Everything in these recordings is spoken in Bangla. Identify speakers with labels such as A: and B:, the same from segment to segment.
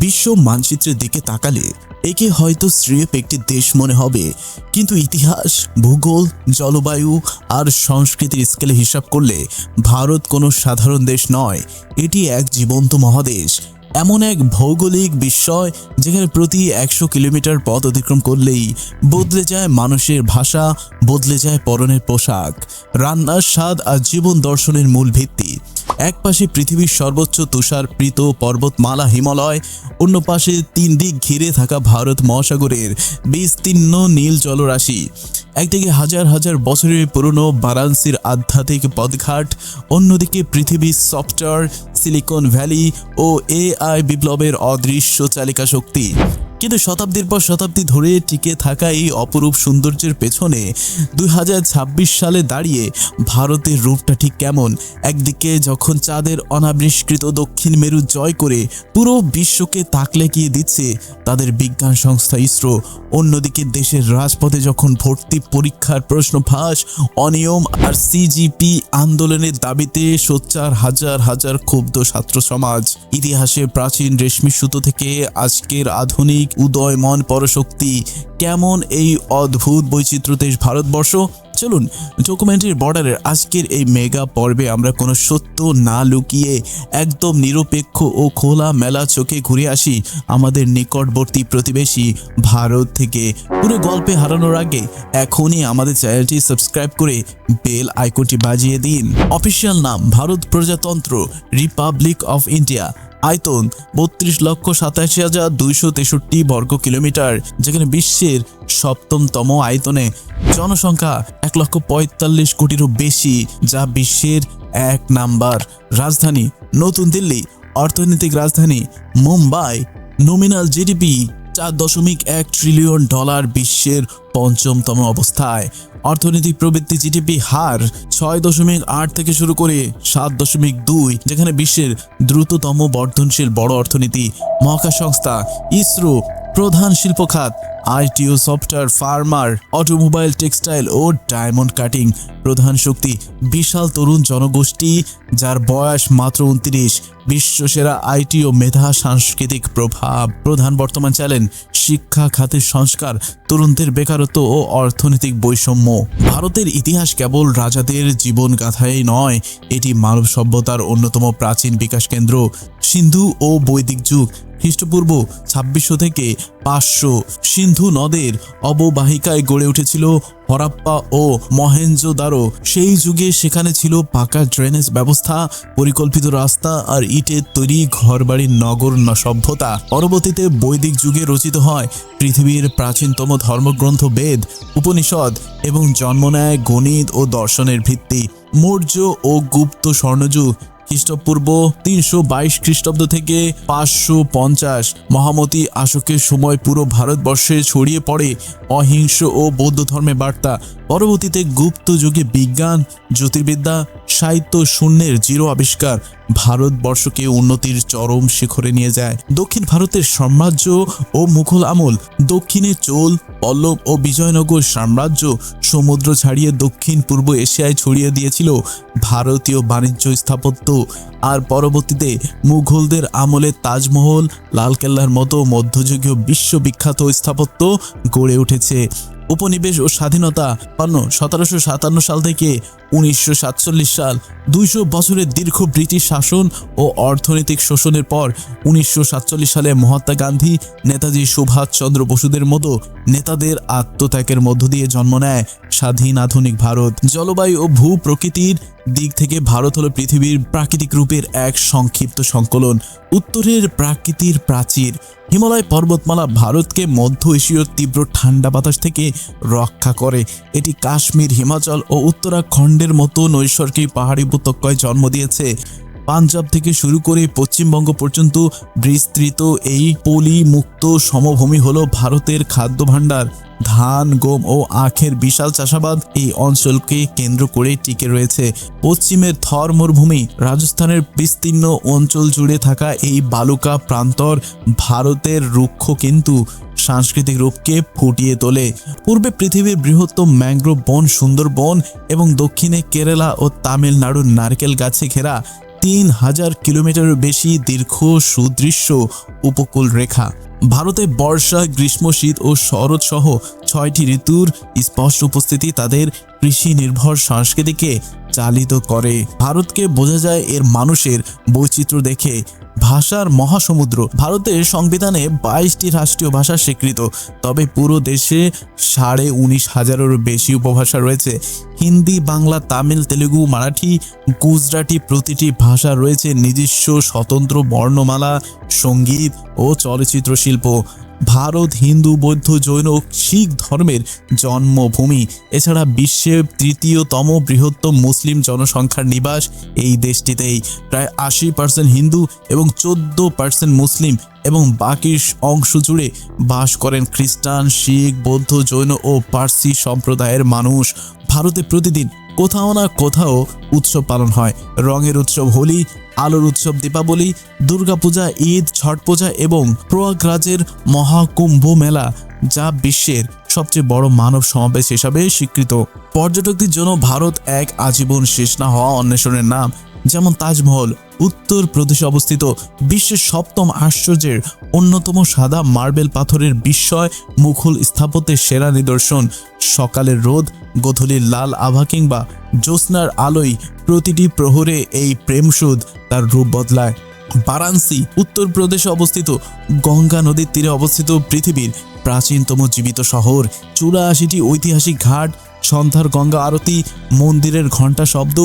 A: বিশ্ব মানচিত্রের দিকে তাকালে একে হয়তো স্রেফ একটি দেশ মনে হবে, কিন্তু ইতিহাস, ভূগোল, জলবায়ু আর সংস্কৃতির স্কেলে হিসাব করলে ভারত কোনো সাধারণ দেশ নয়। এটি এক জীবন্ত মহাদেশ, এমন এক ভৌগোলিক বিস্ময় যেখানে প্রতি 100 কিলোমিটার পথ অতিক্রম করলেই বদলে যায় মানুষের ভাষা, বদলে যায় পরনের পোশাক, রান্নার স্বাদ আর জীবন দর্শনের মূল ভিত্তি। এক পাশে পৃথিবীর সর্বোচ্চ তুষারপৃত পর্বতমালা হিমালয়, অন্য পাশে 3 দিক ঘিরে থাকা ভারত মহাসাগরের বিস্তীর্ণ নীল জলরাশি। একদিকে হাজার হাজার বছরের পুরনো বারাণসীর আধ্যাত্মিক পদঘাট, অন্যদিকে পৃথিবীর সফটওয়্যার, সিলিকন ভ্যালি ও এআই বিপ্লবের অদৃশ্য চালিকা শক্তি। কিন্তু শতাব্দীর পর শতাব্দী ধরে টিকে থাকা এই অপরূপ সৌন্দর্যের পেছনে 2026 সালে দাঁড়িয়ে ভারতের রূপটা ঠিক কেমন? একদিকে যখন চাঁদের অনাবিষ্কৃত দক্ষিণ মেরু জয় করে পুরো বিশ্বকে তাক লাগিয়ে দিচ্ছে তাদের বিজ্ঞান সংস্থা ইসরো, অন্যদিকে দেশের রাজপথে যখন ভর্তি পরীক্ষার প্রশ্ন ফাঁস, অনিয়ম আর সিজিপি আন্দোলনের দাবিতে সোচ্চার হাজার হাজার ক্ষুব্ধ ছাত্র সমাজ। ইতিহাসে প্রাচীন রেশমি সুতো থেকে আজকের আধুনিক উদয়মন পরশক্তি, কেমন এই অদ্ভুত বৈচিত্র্য দেশ ভারতবর্ষ। চলুন ডকুমেন্টারি বর্ডারের আজকের এই মেগা পর্বে আমরা কোনো সত্য না লুকিয়ে একদম নিরপেক্ষ ও খোলা মেলা চোখে ঘুরে আসি আমাদের নিকটবর্তী প্রতিবেশী ভারত থেকে। পুরো গল্পে হারানোর আগে এখনই আমাদের চ্যানেলটি সাবস্ক্রাইব করে বেল আইকনটি বাজিয়ে দিন। অফিসিয়াল নাম ভারত প্রজাতন্ত্র রিপাবলিক অফ ইন্ডিয়া। আয়তন 32,87,263 বর্গ কিলোমিটার, যেখানে বিশ্বের 7তম আয়তনে। জনসংখ্যা 1,45 কোটিরও বেশি, যা বিশ্বের 1 নাম্বার। রাজধানী নতুন দিল্লি, অর্থনৈতিক রাজধানী মুম্বাই। নমিনাল জিডিপি $4.1 ট্রিলিয়ন, বিশ্বের 5তম অবস্থায়। অর্থনৈতিক প্রবৃদ্ধি জিডিপি হার 6.8 থেকে শুরু করে 7.2, যেখানে বিশ্বের দ্রুততম বর্ধনশীল বড় অর্থনীতি। মহাকাশ সংস্থা ইসরো। প্রধান শিল্প খাত আইটি ও সফটওয়্যার, ফার্মার, অটোমোবাইল, টেক্সটাইল ও ডায়মন্ড কাটিং। প্রধান শক্তি বিশাল তরুণ জনগোষ্ঠী, যার বয়স মাত্র 29। বিশ্বসেরা আইটি ও মেধা, সাংস্কৃতিক প্রভাব। প্রধান বর্তমান চ্যালেঞ্জ শিক্ষা খাতের সংস্কার, তরুণদের বেকারত্ব ও অর্থনৈতিক বৈষম্য। ভারতের ইতিহাস কেবল রাজাদের জীবনগাথাই নয়, এটি মানব সভ্যতার অন্যতম প্রাচীন বিকাশ কেন্দ্র। সিন্ধু ও বৈদিক যুগ, খ্রিস্টপূর্ব 2600 থেকে 500, সিন্ধু নদের অববাহিকায় গড়ে উঠেছিল হরাপ্পা ও মহেঞ্জোদারো। সেই যুগে সেখানে ছিল পাকা ড্রেনেজ ব্যবস্থা, পরিকল্পিত রাস্তা আর ইটের তৈরি ঘরবাড়ির নগর সভ্যতা। পরবর্তীতে বৈদিক যুগে রচিত হয় পৃথিবীর প্রাচীনতম ধর্মগ্রন্থ বেদ, উপনিষদ এবং জন্ম নেয় গণিত ও দর্শনের ভিত্তি। মৌর্য ও গুপ্ত স্বর্ণযুগ, খ্রিস্টপূর্ব 322 খ্রিস্টাব্দ থেকে 550, মহামতি অশোকের সময় পুরো ভারতবর্ষে ছড়িয়ে পড়ে অহিংস ও বৌদ্ধ ধর্মের বার্তা। পরবর্তীতে গুপ্ত যুগে বিজ্ঞান, জ্যোতির্বিদ্যা, সাহিত্য শূন্যের জিরো আবিষ্কার ভারতবর্ষকে উন্নতির চরম শিখরে নিয়ে যায়। দক্ষিণ ভারতের সাম্রাজ্য ও মুঘল আমল, দক্ষিণে চোল, পল্লব ও বিজয়নগর সাম্রাজ্য সমুদ্র ছাড়িয়ে দক্ষিণ পূর্ব এশিয়ায় ছড়িয়ে দিয়েছিল ভারতীয় বাণিজ্য স্থাপত্য। আর পরবর্তীতে মুঘলদের আমলে তাজমহল, লালকেল্লার মতো মধ্যযুগীয় বিশ্ববিখ্যাত স্থাপত্য গড়ে উঠেছে। উপনিবেশ ও স্বাধীনতা 1757 সাল থেকে 1947 সাল, 200 বছরের দীর্ঘ ব্রিটিশ শাসন ও অর্থনৈতিক শোষণের পর 1947 সালে মহাত্মা গান্ধী, নেতাজি সুভাষচন্দ্র বসুদের মতো নেতাদের আত্মত্যাগের মধ্য দিয়ে জন্ম নেয় স্বাধীন আধুনিক ভারত। জলবায়ু ও ভূ প্রকৃতির দিক থেকে ভারত হলো পৃথিবীর প্রাকৃতিক রূপের এক সংক্ষিপ্ত সংকলন। উত্তরের প্রাকৃতির প্রাচীর, হিমালয় পর্বতমালা ভারতকে মধ্য এশীয় তীব্র ঠান্ডা বাতাস থেকে রক্ষা করে। এটি কাশ্মীর, হিমাচল ও উত্তরাখণ্ডের মতো নৈসর্গিক পাহাড়ি উপত্যকায় জন্ম দিয়েছে। পাঞ্জাব থেকে শুরু করে পশ্চিমবঙ্গ পর্যন্ত বিস্তৃত এই পলিমুক্ত সমভূমি হলো ভারতের খাদ্য ভাণ্ডার। ধান, গম ও আখের বিশাল চাষাবাদ এই অঞ্চলকে কেন্দ্র করে টিকে রয়েছে। পশ্চিমের থর মরুভূমি, রাজস্থানের বিস্তীর্ণ অঞ্চল জুড়ে থাকা এই বালুকা প্রান্তর ভারতের রুক্ষ কিন্তু সাংস্কৃতিক রূপকে ফুটিয়ে তোলে। পূর্বে পৃথিবীর বৃহত্তম ম্যানগ্রোভ বন সুন্দরবন এবং দক্ষিণে কেরালা ও তামিলনাড়ুর নারকেল গাছে ঘেরা 3000 কিলোমিটারের বেশি দীর্ঘ সুদৃশ্য উপকূল রেখা। ভারতে বর্ষা, গ্রীষ্ম, শীত ও শরৎ সহ 6টি ঋতুর স্পষ্ট উপস্থিতি তাদের কৃষি নির্ভর সংস্কৃতিকে চালিত করে। ভারতকে বোঝা যায় এর মানুষের বৈচিত্র্য দেখে। ভাষার মহাসমুদ্র। ভারতের সংবিধানে 22টি রাষ্ট্রীয় ভাষা স্বীকৃত, তবে পুরো দেশে 19,500-এরও বেশি উপভাষা রয়েছে। হিন্দি, বাংলা, তামিল, তেলুগু, মারাঠি, গুজরাটি প্রতিটি ভাষা রয়েছে নিজস্ব স্বতন্ত্র বর্ণমালা, সঙ্গীত ও চলচ্চিত্র শিল্প। ভারত হিন্দু, বৌদ্ধ, জৈন ও শিখ ধর্মের জন্মভূমি। এছাড়া বিশ্বের 3য়তম বৃহত্তম মুসলিম জনসংখ্যার নিবাস এই দেশটিতেই। প্রায় 80% হিন্দু এবং 14% মুসলিম এবং বাকি অংশ জুড়ে বাস করেন খ্রিস্টান, শিখ, বৌদ্ধ, জৈন ও পার্সি সম্প্রদায়ের মানুষ। ভারতে প্রতিদিন কোথাও না কোথাও উৎসব পালন হয়। রঙের উৎসব হোলি, আলোর উৎসব দীপাবলি, দুর্গাপূজা, ঈদ, ছট পূজা এবং প্রয়াগরাজের মহাকুম্ভ মেলা, যা বিশ্বের সবচেয়ে বড় মানব সমাবেশ হিসাবে স্বীকৃত। পর্যটকদের জন্য ভারত এক আজীবন শেষ না হওয়া অন্বেষণের নাম। যেমন তাজমহল উত্তর প্রদেশে অবস্থিত, বিশ্বের 7ম আশ্চর্যের অন্যতম সাদা মার্বেল পাথরের বিস্ময় মুঘল স্থাপত্যের সেরা নিদর্শন। সকালের রোদ, গোধূলির লাল আভা কিংবা জ্যোৎস্নার আলোয় প্রতিটি প্রহরে এই প্রেমসুধ তার রূপ বদলায়। বারাণসী উত্তরপ্রদেশে অবস্থিত, গঙ্গা নদীর তীরে অবস্থিত পৃথিবীর প্রাচীনতম জীবিত শহর। 84টি ঐতিহাসিক ঘাট, সন্ধ্যার গঙ্গা আরতি, মন্দিরের ঘণ্টা শব্দ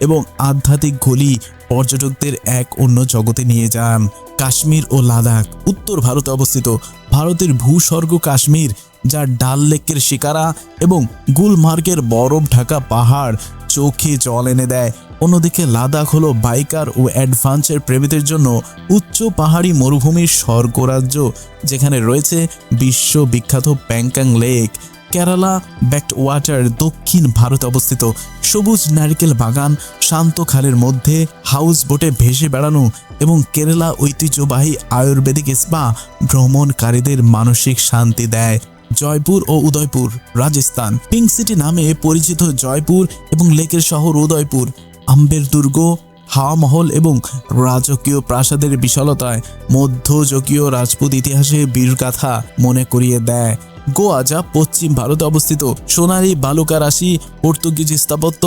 A: এবং আধ্যাত্মিক গলি পর্যটকদের এক অন্য জগতে নিয়ে যান। কাশ্মীর ও লাদাখ উত্তর ভারতে অবস্থিত, ভারতের ভূস্বর্গ কাশ্মীর, যা ডাল লেকের শিকারা এবং গুলমার্গের বরফ ঢাকা পাহাড় চোখে জল এনে দেয়। অন্যদিকে লাদাখ হলো বাইকার ও অ্যাডভেঞ্চার প্রেমীদের জন্য উচ্চ পাহাড়ি মরুভূমির স্বর্গরাজ্য, যেখানে রয়েছে বিশ্ববিখ্যাত প্যাংকাং লেক। কেরালা ব্যাকওয়াটার দক্ষিণ ভারতে অবস্থিত, সবুজ নারকেল বাগান, শান্ত খালের মধ্যে হাউস বোটে ভেসে বেড়ানো এবং কেরালা ঐতিহ্যবাহী আয়ুর্বেদিক স্পা ভ্রমণকারীদের মানসিক শান্তি দেয়। জয়পুর ও উদয়পুর রাজস্থান পিঙ্ক সিটি নামে পরিচিত জয়পুর এবং লেকের শহর উদয়পুর আম্বের দুর্গ, হাওয়া মহল এবং রাজকীয় প্রাসাদের বিশালতায় মধ্যযুগীয় রাজপুত ইতিহাসে বীরগাথা মনে করিয়ে দেয়। গোয়া, যা পশ্চিম ভারতে অবস্থিত, সোনালী বালুকা রাশি, পর্তুগিজ স্থাপত্য,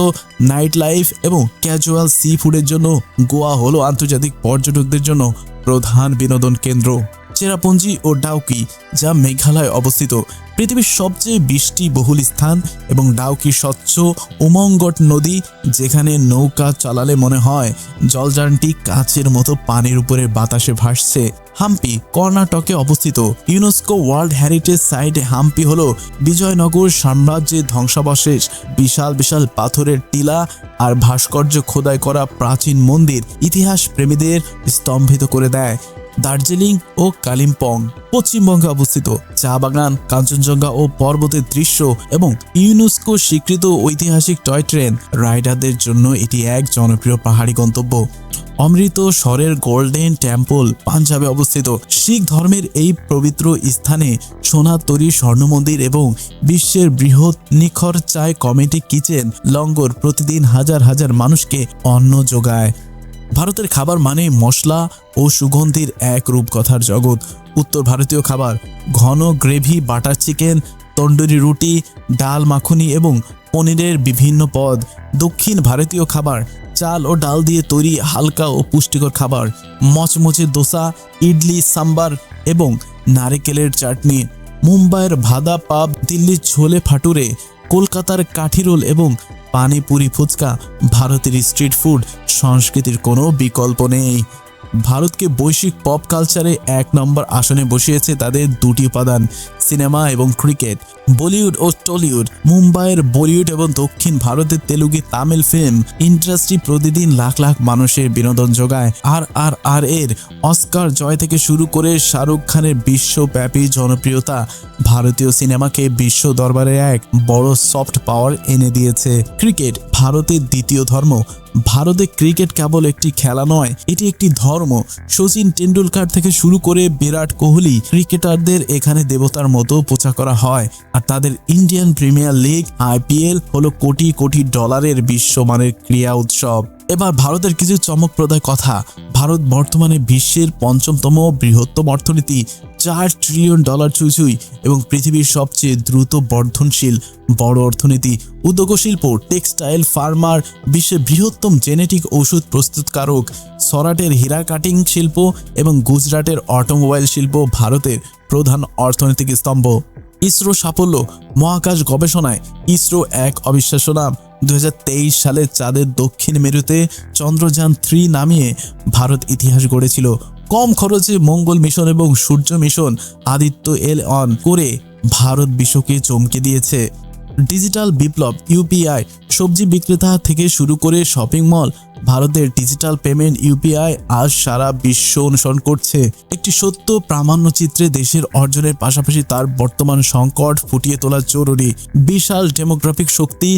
A: নাইট লাইফ এবং ক্যাজুয়াল সি ফুডের জন্য গোয়া হলো আন্তর্জাতিক পর্যটকদের জন্য প্রধান বিনোদন কেন্দ্র। চেরাপুঞ্জি ও ডাউকি, যা মেঘালয়ে অবস্থিত, পৃথিবীর সবচেয়ে বৃষ্টিবহুল স্থান এবং ডাউকি স্বচ্ছ উমঙ্গট নদী, যেখানে নৌকা চালালে মনে হয় জলযানটি কাচের মতো পানির উপরে বাতাসে ভাসছে। হাম্পি কর্ণাটকে অবস্থিত, UNESCO world heritage site. Hampi হলো বিজয়নগর সাম্রাজ্যের ধ্বংসাবশেষ। বিশাল বিশাল পাথরের টিলা আর ভাস্কর্য খোদাই করা প্রাচীন মন্দির ইতিহাস প্রেমীদের স্তম্ভিত করে দেয়। দার্জিলিং ও কালিম্পং পশ্চিমবঙ্গে অবস্থিত, চা বাগান, কাঞ্চনজঙ্ঘা ও পর্বতের দৃশ্য এবং ইউনেস্কো স্বীকৃত ঐতিহাসিক টয় ট্রেন রাইডারদের জন্য এটি এক জনপ্রিয় পাহাড়ি গন্তব্য। অমৃতসরের গোল্ডেন টেম্পল পাঞ্জাবে অবস্থিত, শিখ ধর্মের এই পবিত্র স্থানে সোনার তৈরি স্বর্ণ মন্দির এবং বিশ্বের বৃহৎ নিখর চায় কমিটি কিচেন লঙ্গর প্রতিদিন হাজার হাজার মানুষকে অন্ন যোগায়। ভারতের খাবার মানে মশলা ও সুগন্ধির এক রূপকথার জগৎ। উত্তর ভারতীয় খাবার ঘন গ্রেভি, বাটার চিকেন, তন্দুরি রুটি, ডাল মাখনি এবং পনিরের বিভিন্ন পদ। দক্ষিণ ভারতীয় খাবার চাল ও ডাল দিয়ে তৈরি হালকা ও পুষ্টিকর খাবার, মচমচে দোসা, ইডলি, সাম্বার এবং নারকেলের চাটনি। মুম্বাইয়ের ভাদা পাব, দিল্লির ছোলে ফাটুরে, কলকাতার কাঠি রোল এবং পানিপুরি ফুচকা ভারতের স্ট্রিট ফুড সংস্কৃতির কোনো বিকল্প নেই। ভারতকে বৈশ্বিক পপ কালচারে 1 নম্বর আসনে বসিয়েছে তাদের দুটি উপাদান, সিনেমা এবং ক্রিকেট। বলিউড ও টলিউড মুম্বাইয়ের বলিউড এবং দক্ষিণ ভারতের তেলুগু তামিল ফিল্ম ইন্ডাস্ট্রি প্রতিদিন লাখ লাখ মানুষের বিনোদন যোগায়। RRR এর অস্কার জয় থেকে শুরু করে শাহরুখ খানের বিশ্বব্যাপী জনপ্রিয়তা ভারতীয় সিনেমাকে বিশ্ব দরবারে এক বড় সফট পাওয়ার এনে দিয়েছে। ক্রিকেট ভারতের দ্বিতীয় ধর্ম। ভারতে ক্রিকেট কেবল একটি খেলা নয়, এটি একটি ধর্ম। সচিন টেন্ডুলকার থেকে শুরু করে বিরাট কোহলি ক্রিকেটারদের এখানে দেবতার মতো পূজা করা হয়। আর তাদের ইন্ডিয়ান প্রিমিয়ার লিগ IPL হলো কোটি কোটি ডলারের বিশ্বমানের ক্রীড়া উৎসব। এবার ভারতের কিছু চমকপ্রদ কথা। ভারত বর্তমানে বিশ্বের ৫ম বৃহত্তম অর্থনীতি, $4 ট্রিলিয়ন ছুঁই এবং পৃথিবীর সবচেয়ে দ্রুত বর্ধনশীল বড় অর্থনীতি। উদ্যোগ শিল্প, টেক্সটাইল, ফার্মার, বিশ্বের বৃহত্তম জেনেটিক ওষুধ প্রস্তুতকারক, সরাটের হীরা কাটিং শিল্প এবং গুজরাটের অটোমোবাইল শিল্প ভারতের প্রধান অর্থনৈতিক স্তম্ভ। ইসরো সাফল্য, মহাকাশ গবেষণায় ইসরো এক অবিশ্বাস্য নাম। 2023 সালে চাঁদের দক্ষিণ মেরুতে চন্দ্রযান-3 নামিয়ে ভারত ইতিহাস গড়েছিল। কম খরচে মঙ্গল মিশন এবং সূর্য মিশন আদিত্য L1 করে ভারত বিশ্বকে চমকে দিয়েছে। ডিজিটাল বিপ্লব, UPI, সবজি বিক্রেতা থেকে শুরু করে শপিং মল, ভারতের ডিজিটাল পেমেন্ট UPI আজ সারা বিশ্ব অনুসরণ করছে। একটি সত্য প্রামাণ্য চিত্রে দেশের অর্জনের পাশাপাশি তার বর্তমান সংকট ফুটিয়ে তোলা জরুরি। বিশাল ডেমোগ্রাফিক শক্তি,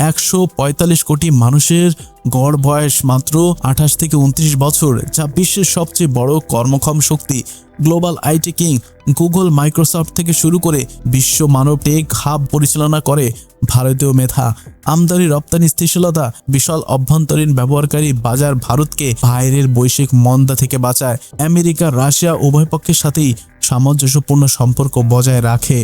A: 145 কোটি মানুষের গড় বয়স মাত্র 28 থেকে 29 বছর, যা বিশ্বের সবচেয়ে বড় কর্মক্ষম শক্তি। Global IT king, Google, Microsoft থেকে শুরু করে বিশ্ব মানব টেক হাব পরিচালনা করে ভারতীয় মেধা। আমদানি রপ্তানি স্থিতিশীলতা, বিশাল অভ্যন্তরীণ ব্যবহারকারী বাজার ভারতকে বাইরের বৈশ্বিক মন্দা থেকে বাঁচায়। আমেরিকা, রাশিয়া উভয় পক্ষের সাথেই সামঞ্জস্যপূর্ণ সম্পর্ক বজায় রাখে।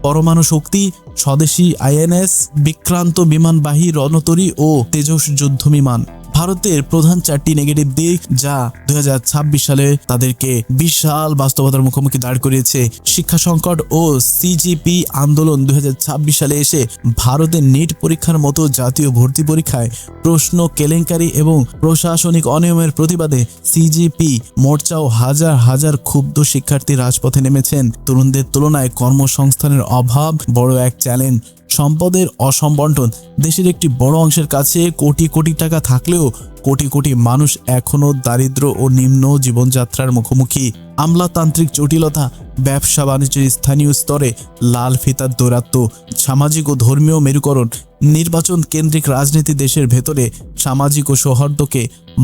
A: পরমাণু শক্তি, স্বদেশী INS, বিক্রান্ত বিমানবাহী রণতরী ও তেজস যুদ্ধ বিমান ভারতের প্রধান 4টি নেগেটিভ দিক, যা 2026 সালে তাদেরকে বিশাল বাস্তবতার মুখোমুখি দাঁড় করিয়েছে। শিক্ষা সংকট ও CGP আন্দোলন 2026 সালে এসে ভারতের নিট পরীক্ষার মতো জাতীয় ভর্তি পরীক্ষায় প্রশ্ন কেলেঙ্কারি এবং প্রশাসনিক অনিয়মের প্রতিবাদে CGP মোর্চাও হাজার হাজার ক্ষুব্ধ শিক্ষার্থী রাজপথে নেমেছেন। তরুণদের তুলনায় কর্মসংস্থানের অভাব বড় এক চ্যালেঞ্জ। সম্পদের অসম্বন্টন, দেশের একটি বড় অংশের কাছে কোটি কোটি টাকা থাকলেও কোটি কোটি মানুষ এখনও দারিদ্র্য ও নিম্ন জীবনযাত্রার মুখোমুখি। আমলাতান্ত্রিক জটিলতা, ব্যবসা বাণিজ্যের স্থানীয় স্তরে লাল ফিতার দৌরাত্ম্য, সামাজিক ও ধর্মীয় মেরুকরণ, নির্বাচন কেন্দ্রিক রাজনীতি দেশের ভেতরে সামাজিক ও সৌহার্দ্যকে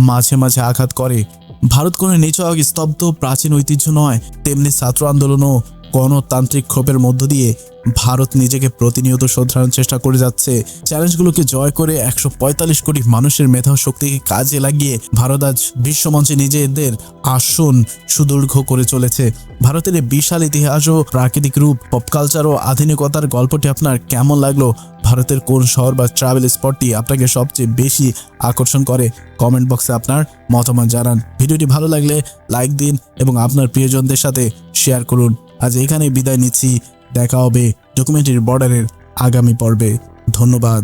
A: মাঝে মাঝে আঘাত করে। ভারত কোনো নিছক স্তব্ধ প্রাচীন ঐতিহ্য নয়, তেমনি ছাত্র আন্দোলন ও গণতান্ত্রিক ক্ষোভের মধ্য দিয়ে ভারত নিজেকে প্রতিনিয়ত শোধরানোর চেষ্টা করে যাচ্ছে। চ্যালেঞ্জগুলোকে জয় করে 145 কোটি মানুষের মেধা শক্তিকে কাজে লাগিয়ে ভারত আজ বিশ্বমঞ্চে নিজেদের আসন সুদীর্ঘ করে চলেছে। ভারতের এই বিশাল ইতিহাস ও প্রাকৃতিক রূপ, পপ কালচার ও আধুনিকতার গল্পটি আপনার কেমন লাগলো? ভারতের কোন শহর বা ট্রাভেল স্পটটি আপনাকে সবচেয়ে বেশি আকর্ষণ করে? কমেন্ট বক্সে আপনার মতামত জানান। ভিডিওটি ভালো লাগলে লাইক দিন এবং আপনার প্রিয়জনদের সাথে শেয়ার করুন। আজ এখানে বিদায় নিচ্ছি, দেখা হবে ডকুমেন্টারি বর্ডারের আগামী পর্বে। ধন্যবাদ।